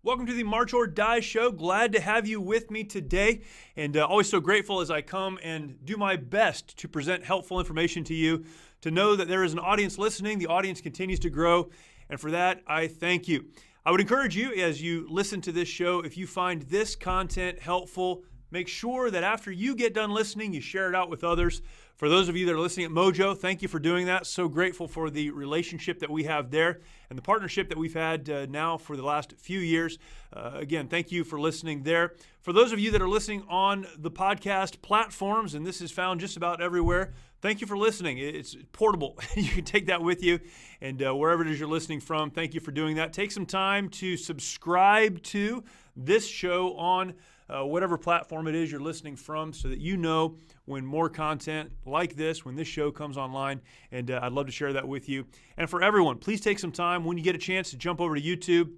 Welcome to the March or Die Show. Glad to have you with me today, and always so grateful as I come and do my best to present helpful information to you, to know that there is an audience listening. The audience continues to grow, and for that, I thank you. I would encourage you, as you listen to this show, if you find this content helpful, make sure that after you get done listening, you share it out with others. For those of you that are listening at Mojo, thank you for doing that. So grateful for the relationship that we have there and the partnership that we've had now for the last few years. Again, thank you for listening there. For those of you that are listening on the podcast platforms, and this is found just about everywhere, thank you for listening. It's portable. You can take that with you, and wherever it is you're listening from, thank you for doing that. Take some time to subscribe to this show on whatever platform it is you're listening from, so that you know when more content like this, when this show comes online, and I'd love to share that with you. And for everyone, please take some time when you get a chance to jump over to YouTube.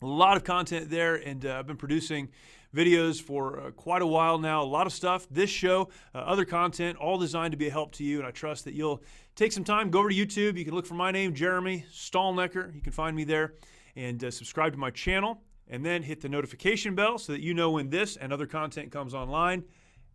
A lot of content there, and I've been producing videos for quite a while now. A lot of stuff, this show, other content, all designed to be a help to you, and I trust that you'll take some time, go over to YouTube. You can look for my name, Jeremy Stalnecker. You can find me there, and subscribe to my channel. And then hit the notification bell so that you know when this and other content comes online.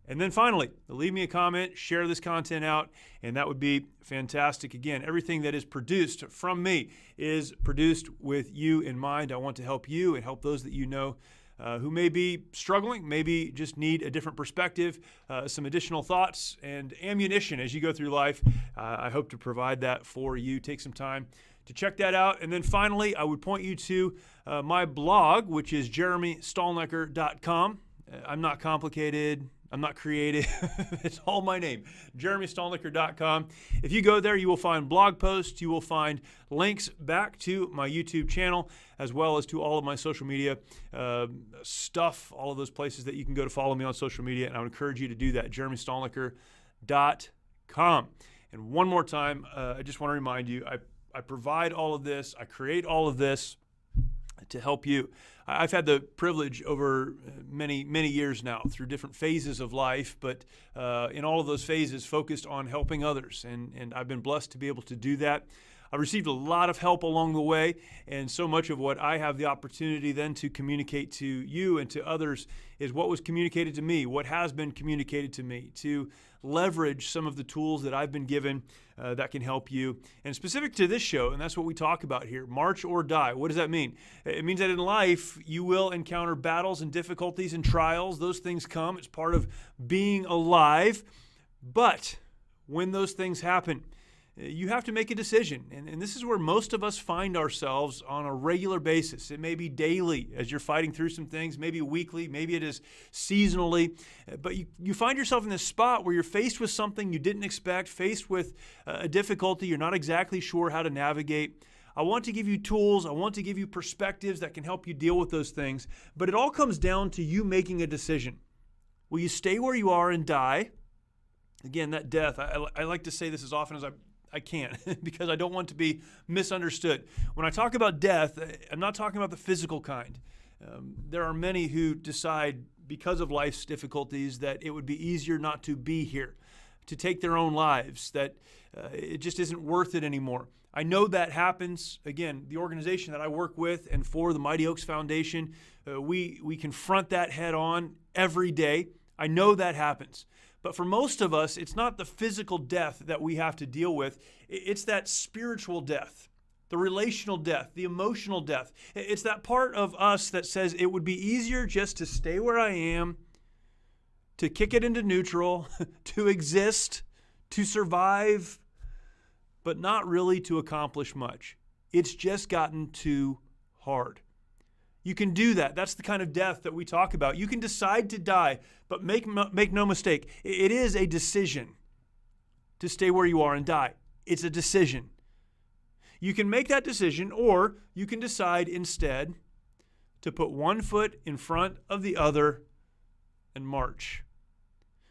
And then finally, leave me a comment, share this content out, and that would be fantastic. Again, everything that is produced from me is produced with you in mind. I want to help you and help those that you know who may be struggling, maybe just need a different perspective, some additional thoughts and ammunition as you go through life. I hope to provide that for you. Take some time to check that out. And then finally, I would point you to my blog, which is jeremystalnecker.com. I'm not complicated. I'm not creative. It's all my name, jeremystalnecker.com. If you go there, you will find blog posts. You will find links back to my YouTube channel, as well as to all of my social media stuff, all of those places that you can go to follow me on social media. And I would encourage you to do that, jeremystalnecker.com. And one more time, I just want to remind you, I provide all of this. I create all of this to help you. I've had the privilege over many, many years now through different phases of life, but in all of those phases focused on helping others. And I've been blessed to be able to do that. I received a lot of help along the way, and so much of what I have the opportunity then to communicate to you and to others is what was communicated to me, what has been communicated to me, to leverage some of the tools that I've been given that can help you. And specific to this show, and that's what we talk about here, March or Die. What does that mean? It means that in life, you will encounter battles and difficulties and trials. Those things come. It's part of being alive. But when those things happen, you have to make a decision. And this is where most of us find ourselves on a regular basis. It may be daily as you're fighting through some things, maybe weekly, maybe it is seasonally. But you find yourself in this spot where you're faced with something you didn't expect, faced with a difficulty you're not exactly sure how to navigate. I want to give you tools. I want to give you perspectives that can help you deal with those things. But it all comes down to you making a decision. Will you stay where you are and die? Again, that death, I like to say this as often as I can because I don't want to be misunderstood. When I talk about death, I'm not talking about the physical kind. There are many who decide because of life's difficulties that it would be easier not to be here, to take their own lives, that it just isn't worth it anymore. I know that happens. Again, the organization that I work with and for the Mighty Oaks Foundation, we confront that head on every day. I know that happens. But for most of us, it's not the physical death that we have to deal with. It's that spiritual death, the relational death, the emotional death. It's that part of us that says it would be easier just to stay where I am, to kick it into neutral, to exist, to survive, but not really to accomplish much. It's just gotten too hard. You can do that. That's the kind of death that we talk about. You can decide to die, but make no mistake, it is a decision to stay where you are and die. It's a decision. You can make that decision, or you can decide instead to put one foot in front of the other and march.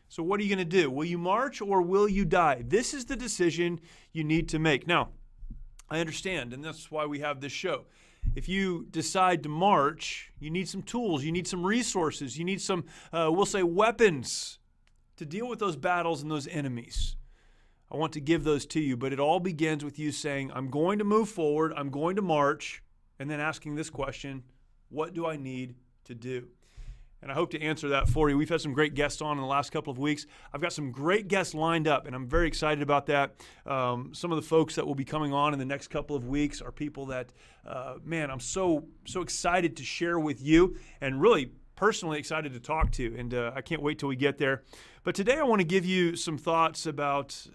So what are you going to do? Will you march or will you die? This is the decision you need to make. Now, I understand, and that's why we have this show. If you decide to march, you need some tools, you need some resources, you need some, we'll say, weapons to deal with those battles and those enemies. I want to give those to you, but it all begins with you saying, I'm going to move forward, I'm going to march, and then asking this question, What do I need to do? And I hope to answer that for you. We've had some great guests on in the last couple of weeks. I've got some great guests lined up, and I'm very excited about that. Some of the folks that will be coming on in the next couple of weeks are people that, I'm so excited to share with you, and really personally excited to talk to. And I can't wait till we get there. But today I want to give you some thoughts about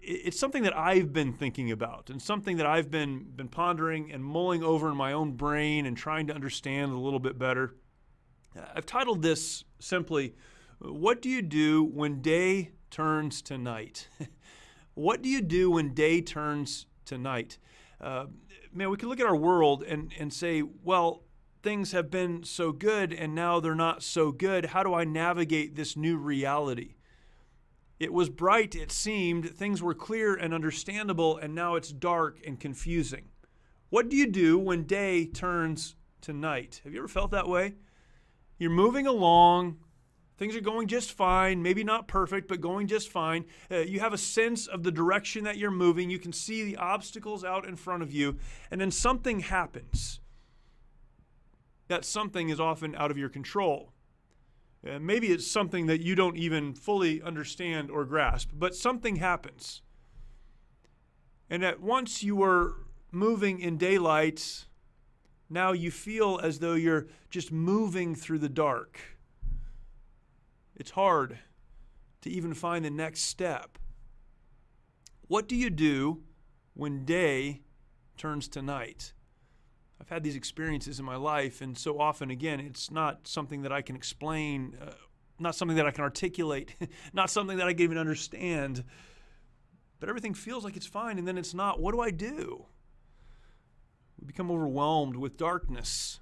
it's something that I've been thinking about and something that I've been pondering and mulling over in my own brain and trying to understand a little bit better. I've titled this simply, "What do you do when day turns to night?" What do you do when day turns to night? We can look at our world and say, well, things have been so good and now they're not so good. How do I navigate this new reality? It was bright, it seemed, things were clear and understandable, and now it's dark and confusing. What do you do when day turns to night? Have you ever felt that way? You're moving along, things are going just fine, maybe not perfect, but going just fine. You have a sense of the direction that you're moving. You can see the obstacles out in front of you, and then something happens. That something is often out of your control. Maybe it's something that you don't even fully understand or grasp, but something happens. And at once you were moving in daylight, now you feel as though you're just moving through the dark. It's hard to even find the next step. What do you do when day turns to night? I've had these experiences in my life, and so often, again, it's not something that I can explain, not something that I can articulate, not something that I can even understand, but everything feels like it's fine, and then it's not. What do I do? We become overwhelmed with darkness.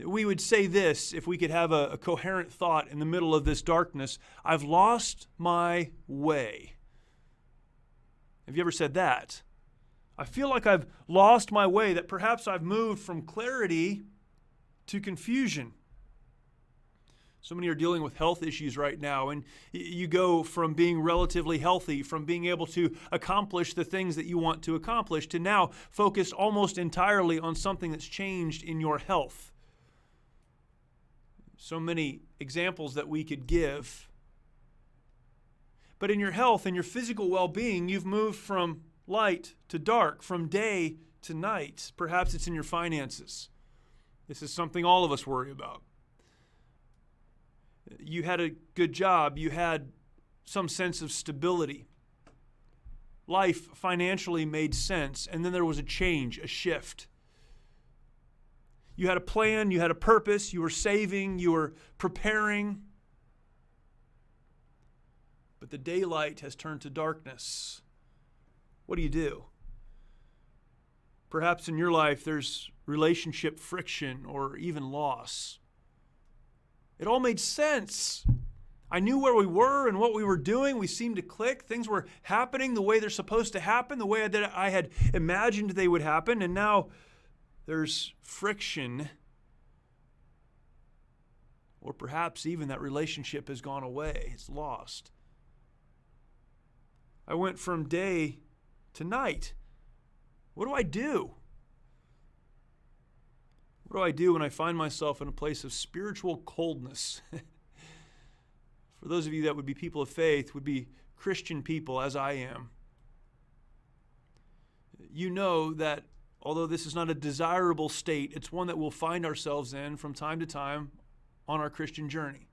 We would say this, if we could have a coherent thought in the middle of this darkness: I've lost my way. Have you ever said that? I feel like I've lost my way, that perhaps I've moved from clarity to confusion. So many are dealing with health issues right now, and you go from being relatively healthy, from being able to accomplish the things that you want to accomplish, to now focused almost entirely on something that's changed in your health. So many examples that we could give. But in your health and your physical well-being, you've moved from light to dark, from day to night. Perhaps it's in your finances. This is something all of us worry about. You had a good job. You had some sense of stability. Life financially made sense, and then there was a change, a shift. You had a plan, you had a purpose, you were saving, you were preparing. But the daylight has turned to darkness. What do you do? Perhaps in your life there's relationship friction or even loss. It all made sense. I knew where we were and what we were doing. We seemed to click. Things were happening the way they're supposed to happen, the way that I had imagined they would happen, and now there's friction. Or perhaps even that relationship has gone away. It's lost. I went from day to night. What do I do? What do I do when I find myself in a place of spiritual coldness? For those of you that would be people of faith, would be Christian people as I am, you know that although this is not a desirable state, it's one that we'll find ourselves in from time to time on our Christian journey.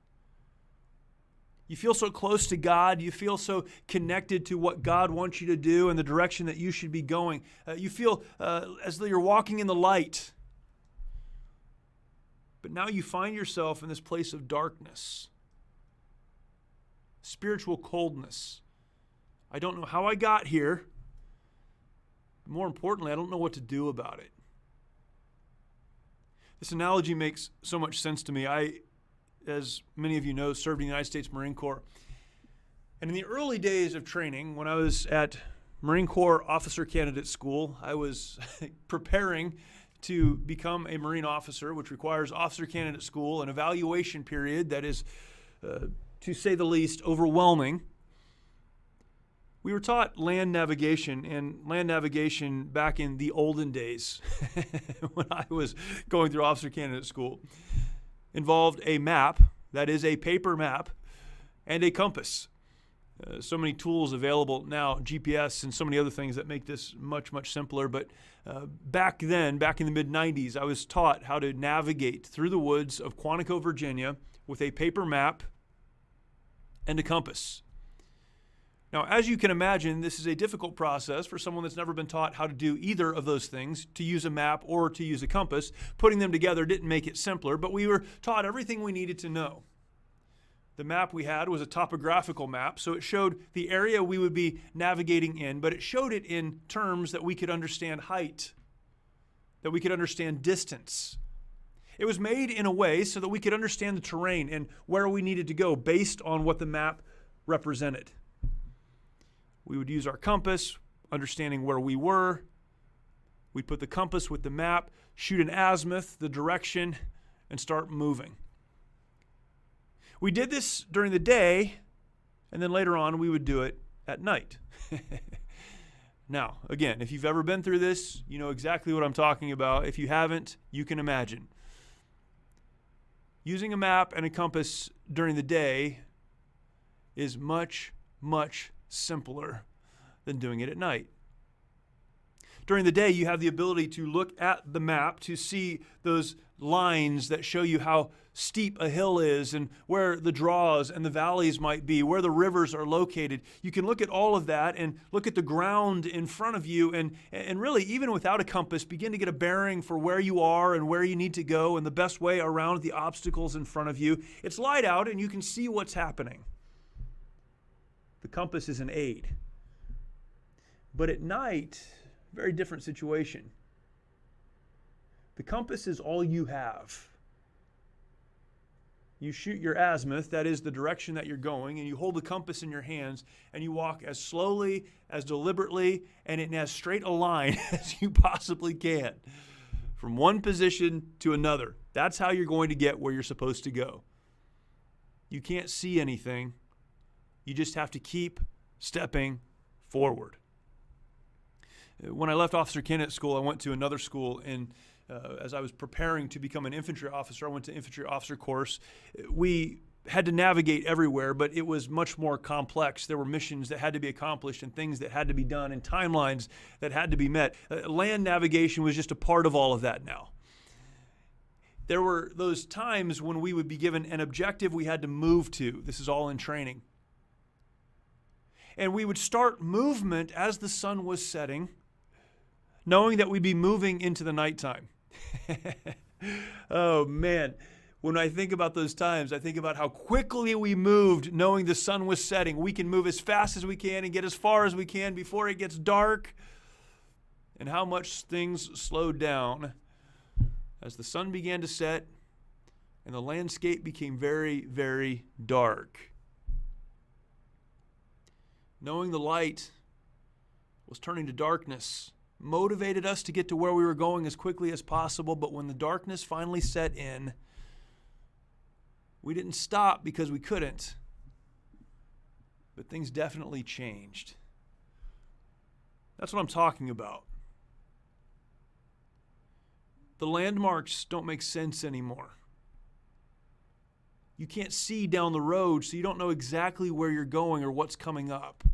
You feel so close to God. You feel so connected to what God wants you to do and the direction that you should be going. You feel as though you're walking in the light. But now you find yourself in this place of darkness, spiritual coldness. I don't know how I got here. More importantly, I don't know what to do about it. This analogy makes so much sense to me. I, as many of you know, served in the United States Marine Corps. And in the early days of training, when I was at Marine Corps Officer Candidate School, I was preparing to become a Marine officer, which requires Officer Candidate School, an evaluation period that is, to say the least, overwhelming. We were taught land navigation, and land navigation back in the olden days when I was going through officer candidate school involved a map, that is a paper map, and a compass. So many tools available now, GPS and so many other things that make this much, much simpler. But back then, back in the mid-90s, I was taught how to navigate through the woods of Quantico, Virginia with a paper map and a compass. Now, as you can imagine, this is a difficult process for someone that's never been taught how to do either of those things, to use a map or to use a compass. Putting them together didn't make it simpler, but we were taught everything we needed to know. The map we had was a topographical map, so it showed the area we would be navigating in, but it showed it in terms that we could understand height, that we could understand distance. It was made in a way so that we could understand the terrain and where we needed to go based on what the map represented. We would use our compass, understanding where we were. We'd put the compass with the map, shoot an azimuth, the direction, and start moving. We did this during the day, and then later on we would do it at night. Now, again, if you've ever been through this, you know exactly what I'm talking about. If you haven't, you can imagine. Using a map and a compass during the day is much, much simpler than doing it at night. During the day, you have the ability to look at the map to see those lines that show you how steep a hill is and where the draws and the valleys might be, where the rivers are located. You can look at all of that and look at the ground in front of you and really, even without a compass, begin to get a bearing for where you are and where you need to go and the best way around the obstacles in front of you. It's light out and you can see what's happening. The compass is an aid. But at night, very different situation. The compass is all you have. You shoot your azimuth, that is the direction that you're going, and you hold the compass in your hands, and you walk as slowly, as deliberately, and in as straight a line as you possibly can, from one position to another. That's how you're going to get where you're supposed to go. You can't see anything. You just have to keep stepping forward. When I left officer candidate school, I went to another school, and as I was preparing to become an infantry officer, I went to infantry officer course. We had to navigate everywhere, but it was much more complex. There were missions that had to be accomplished and things that had to be done and timelines that had to be met. Land navigation was just a part of all of that now. There were those times when we would be given an objective we had to move to. This is all in training. And we would start movement as the sun was setting, knowing that we'd be moving into the nighttime. Oh man, when I think about those times, I think about how quickly we moved knowing the sun was setting. We can move as fast as we can and get as far as we can before it gets dark, and how much things slowed down as the sun began to set and the landscape became very, very dark. Knowing the light was turning to darkness motivated us to get to where we were going as quickly as possible, but when the darkness finally set in, we didn't stop because we couldn't, but things definitely changed. That's what I'm talking about. The landmarks don't make sense anymore. You can't see down the road, so you don't know exactly where you're going or what's coming up.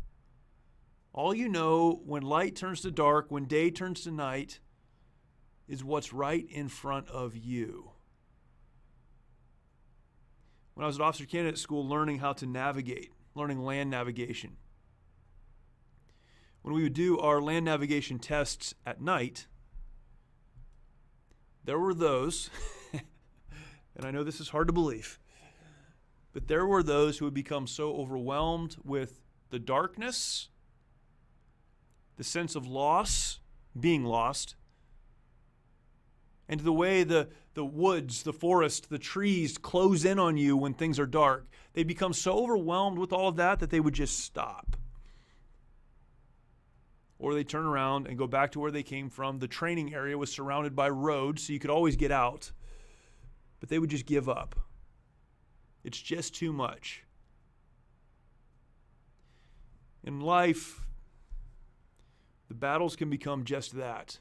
All you know when light turns to dark, when day turns to night, is what's right in front of you. When I was at officer candidate school learning how to navigate, learning land navigation, when we would do our land navigation tests at night, there were those, and I know this is hard to believe, but there were those who would become so overwhelmed with the darkness, the sense of loss, being lost, and the way the woods, the forest, the trees close in on you when things are dark. They become so overwhelmed with all of that that they would just stop. Or they turn around and go back to where they came from. The training area was surrounded by roads, so you could always get out. But they would just give up. It's just too much. In life, the battles can become just that.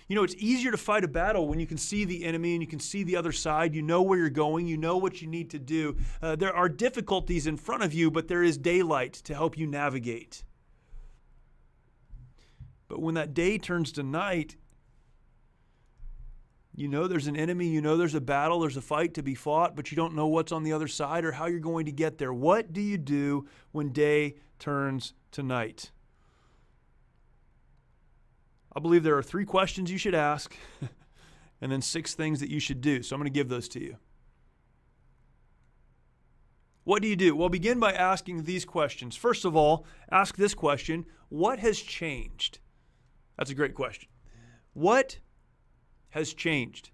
You know, it's easier to fight a battle when you can see the enemy and you can see the other side. You know where you're going. You know what you need to do. There are difficulties in front of you, but there is daylight to help you navigate. But when that day turns to night, you know there's an enemy, you know there's a battle, there's a fight to be fought, but you don't know what's on the other side or how you're going to get there. What do you do when day turns to night? I believe there are 3 questions you should ask and then 6 things that you should do. So I'm going to give those to you. What do you do? Well, begin by asking these questions. First of all, ask this question: what has changed? That's a great question. What has changed?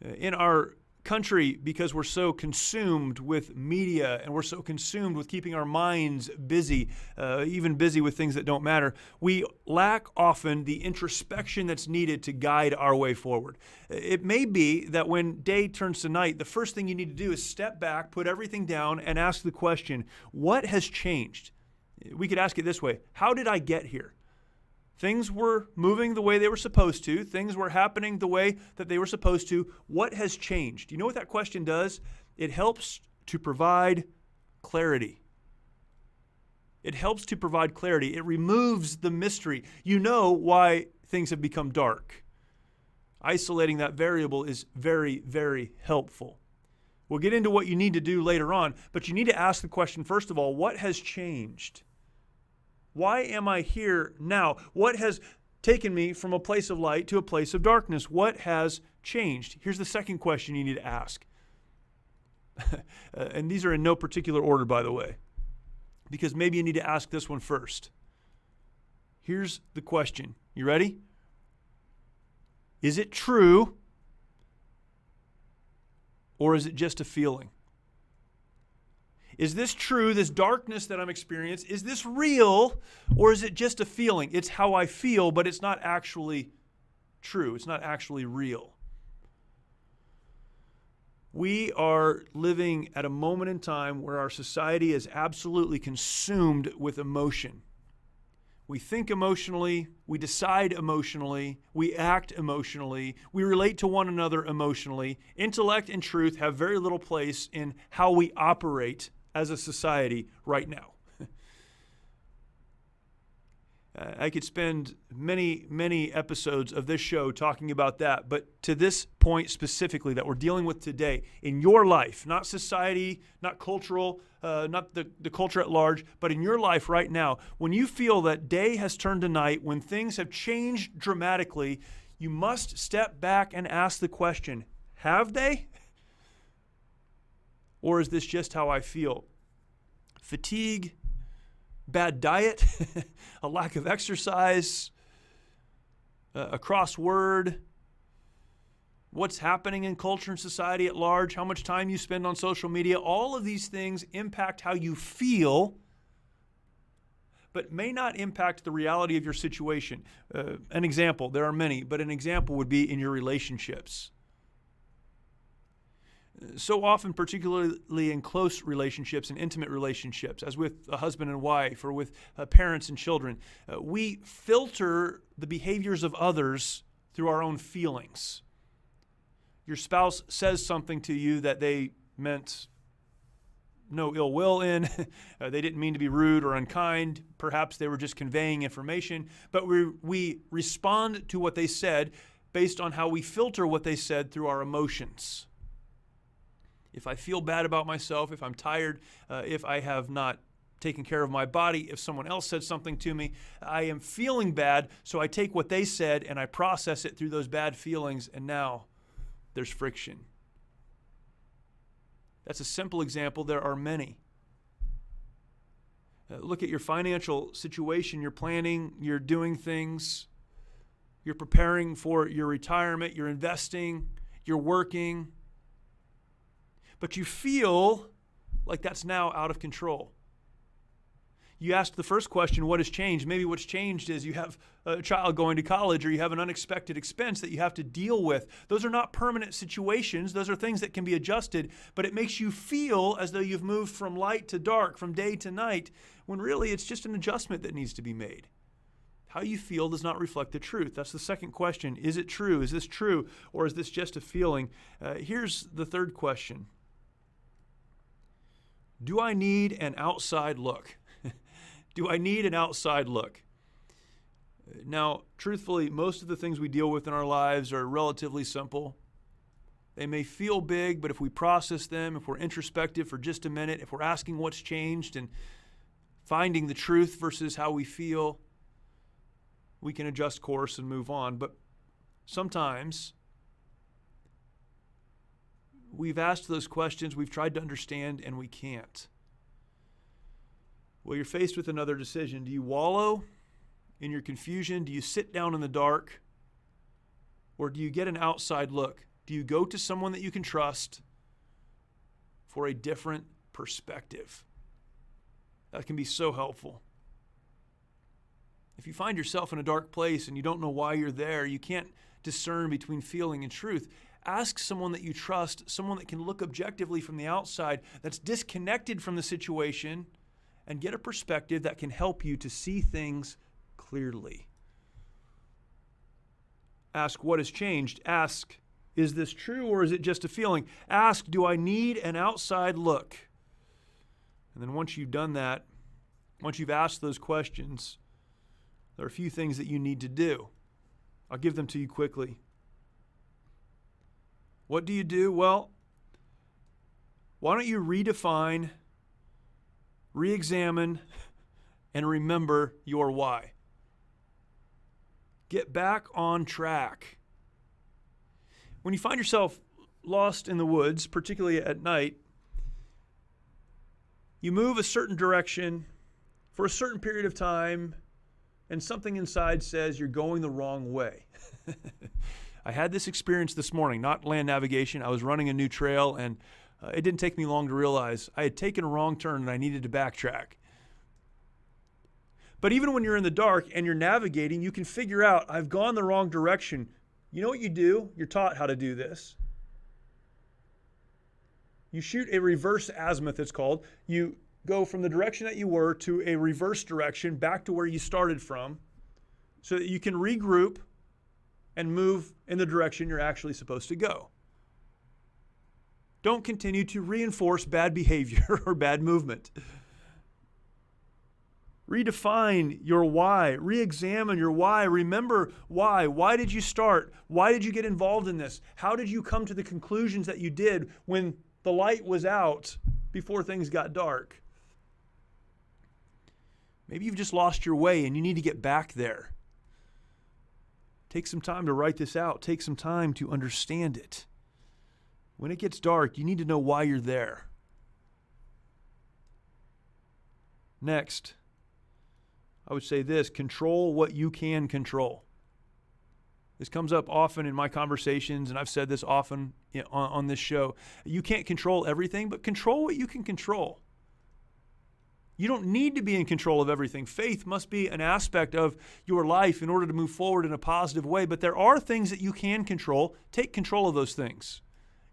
In our country, because we're so consumed with media and we're so consumed with keeping our minds busy, even busy with things that don't matter, we lack often the introspection that's needed to guide our way forward. It may be that when day turns to night, the first thing you need to do is step back, put everything down, and ask the question, what has changed? We could ask it this way: how did I get here? Things were moving the way they were supposed to. Things were happening the way that they were supposed to. What has changed? You know what that question does? It helps to provide clarity. It helps to provide clarity. It removes the mystery. You know why things have become dark. Isolating that variable is very, very helpful. We'll get into what you need to do later on, but you need to ask the question, first of all, what has changed? Why am I here now? What has taken me from a place of light to a place of darkness? What has changed? Here's the second question you need to ask. And these are in no particular order, by the way, because maybe you need to ask this one first. Here's the question. You ready? Is it true, or is it just a feeling? Is this true, this darkness that I'm experiencing? Is this real, or is it just a feeling? It's how I feel, but it's not actually true. It's not actually real. We are living at a moment in time where our society is absolutely consumed with emotion. We think emotionally, we decide emotionally, we act emotionally, we relate to one another emotionally. Intellect and truth have very little place in how we operate as a society right now. I could spend many, many episodes of this show talking about that, but to this point specifically that we're dealing with today, in your life, not society, not cultural, not the culture at large, but in your life right now, when you feel that day has turned to night, when things have changed dramatically, you must step back and ask the question, have they? Or is this just how I feel? Fatigue, bad diet, a lack of exercise, a crossword, what's happening in culture and society at large, how much time you spend on social media, all of these things impact how you feel, but may not impact the reality of your situation. An example, there are many, but an example would be in your relationships. So often, particularly in close relationships and intimate relationships, as with a husband and wife or with parents and children, we filter the behaviors of others through our own feelings. Your spouse says something to you that they meant no ill will in. They didn't mean to be rude or unkind. Perhaps they were just conveying information. But we respond to what they said based on how we filter what they said through our emotions. If I feel bad about myself, if I'm tired, if I have not taken care of my body, if someone else said something to me, I am feeling bad, so I take what they said and I process it through those bad feelings, and now there's friction. That's a simple example. There are many. Look at your financial situation. You're planning, you're doing things, you're preparing for your retirement, you're investing, you're working, but you feel like that's now out of control. You asked the first question, what has changed? Maybe what's changed is you have a child going to college, or you have an unexpected expense that you have to deal with. Those are not permanent situations. Those are things that can be adjusted, but it makes you feel as though you've moved from light to dark, from day to night, when really it's just an adjustment that needs to be made. How you feel does not reflect the truth. That's the second question. Is it true? Is this true? Or is this just a feeling? Here's the third question. Do I need an outside look? Do I need an outside look? Now, truthfully, most of the things we deal with in our lives are relatively simple. They may feel big, but if we process them, if we're introspective for just a minute, if we're asking what's changed and finding the truth versus how we feel, we can adjust course and move on. But sometimes we've asked those questions, we've tried to understand, and we can't. Well, you're faced with another decision. Do you wallow in your confusion? Do you sit down in the dark? Or do you get an outside look? Do you go to someone that you can trust for a different perspective? That can be so helpful. If you find yourself in a dark place and you don't know why you're there, you can't discern between feeling and truth, ask someone that you trust, someone that can look objectively from the outside, that's disconnected from the situation, and get a perspective that can help you to see things clearly. Ask, what has changed? Ask, is this true or is it just a feeling? Ask, do I need an outside look? And then once you've done that, once you've asked those questions, there are a few things that you need to do. I'll give them to you quickly. What do you do? Well, why don't you redefine, re-examine, and remember your why? Get back on track. When you find yourself lost in the woods, particularly at night, you move a certain direction for a certain period of time, and something inside says you're going the wrong way. I had this experience this morning, not land navigation. I was running a new trail, and it didn't take me long to realize I had taken a wrong turn and I needed to backtrack. But even when you're in the dark and you're navigating, you can figure out, I've gone the wrong direction. You know what you do? You're taught how to do this. You shoot a reverse azimuth, it's called. You go from the direction that you were to a reverse direction back to where you started from, so that you can regroup and move in the direction you're actually supposed to go. Don't continue to reinforce bad behavior or bad movement. Redefine your why. Re-examine your why. Remember why. Why did you start? Why did you get involved in this? How did you come to the conclusions that you did when the light was out before things got dark? Maybe you've just lost your way and you need to get back there. Take some time to write this out. Take some time to understand it. When it gets dark, you need to know why you're there. Next, I would say this: control what you can control. This comes up often in my conversations, and I've said this often on this show. You can't control everything, but control what you can control. You don't need to be in control of everything. Faith must be an aspect of your life in order to move forward in a positive way, but there are things that you can control. Take control of those things.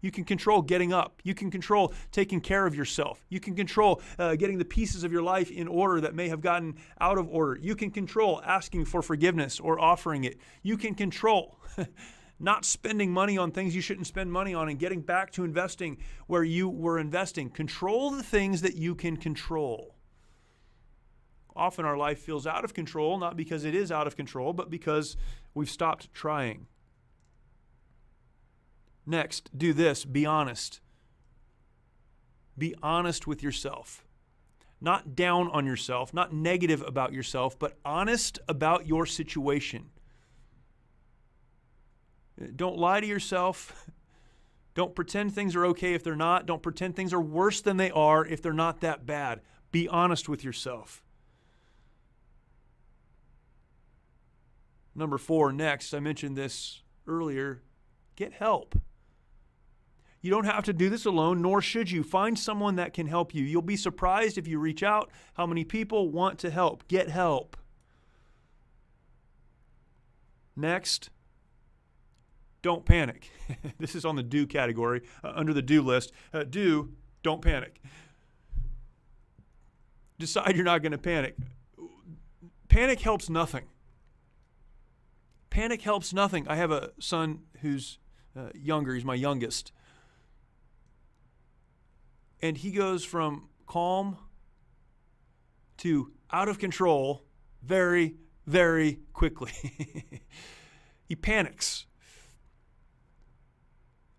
You can control getting up. You can control taking care of yourself. You can control getting the pieces of your life in order that may have gotten out of order. You can control asking for forgiveness or offering it. You can control not spending money on things you shouldn't spend money on and getting back to investing where you were investing. Control the things that you can control. Often our life feels out of control, not because it is out of control, but because we've stopped trying. Next, do this. Be honest. Be honest with yourself. Not down on yourself, not negative about yourself, but honest about your situation. Don't lie to yourself. Don't pretend things are okay if they're not. Don't pretend things are worse than they are if they're not that bad. Be honest with yourself. Number 4, next, I mentioned this earlier, get help. You don't have to do this alone, nor should you. Find someone that can help you. You'll be surprised if you reach out how many people want to help. Get help. Next, don't panic. This is on the do category, under the do list. Don't panic. Decide you're not going to panic. Panic helps nothing. Panic helps nothing. I have a son who's younger. He's my youngest. And he goes from calm to out of control very, very quickly. He panics.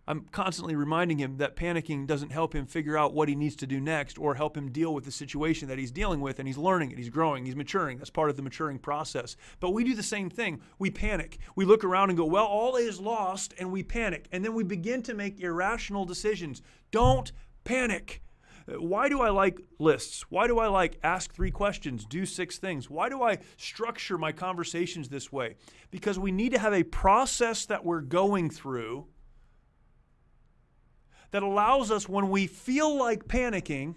I'm constantly reminding him that panicking doesn't help him figure out what he needs to do next or help him deal with the situation that he's dealing with, and he's learning it, he's growing, he's maturing. That's part of the maturing process. But we do the same thing. We panic. We look around and go, well, all is lost, and we panic. And then we begin to make irrational decisions. Don't panic. Why do I like lists? Why do I like ask 3 questions, do 6 things? Why do I structure my conversations this way? Because we need to have a process that we're going through that allows us, when we feel like panicking,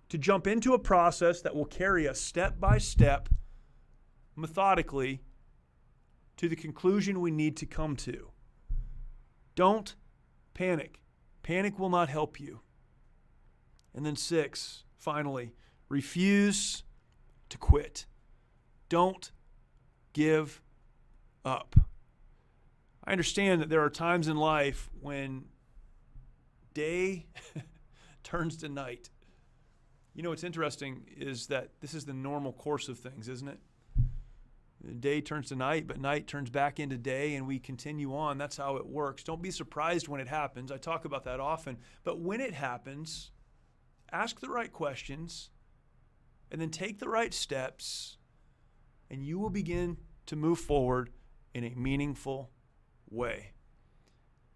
to jump into a process that will carry us step by step, methodically, to the conclusion we need to come to. Don't panic. Panic will not help you. And then 6, finally, refuse to quit. Don't give up. I understand that there are times in life when day turns to night. You know what's interesting is that this is the normal course of things, isn't it? Day turns to night, but night turns back into day, and we continue on. That's how it works. Don't be surprised when it happens. I talk about that often. But when it happens, ask the right questions, and then take the right steps, and you will begin to move forward in a meaningful way.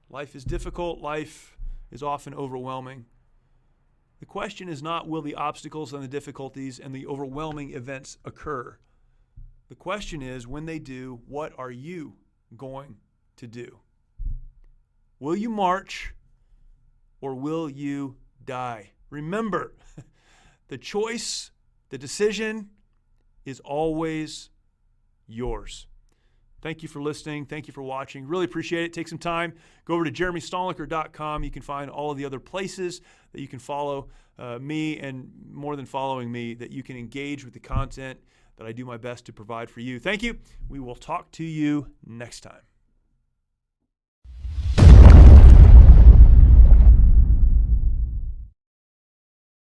Life is difficult. Life is often overwhelming. The question is not, will the obstacles and the difficulties and the overwhelming events occur? The question is, when they do, what are you going to do? Will you march or will you die? Remember, the choice, the decision is always yours. Thank you for listening. Thank you for watching. Really appreciate it. Take some time. Go over to jeremystolniker.com. You can find all of the other places that you can follow me, and more than following me, that you can engage with the content that I do my best to provide for you. Thank you. We will talk to you next time.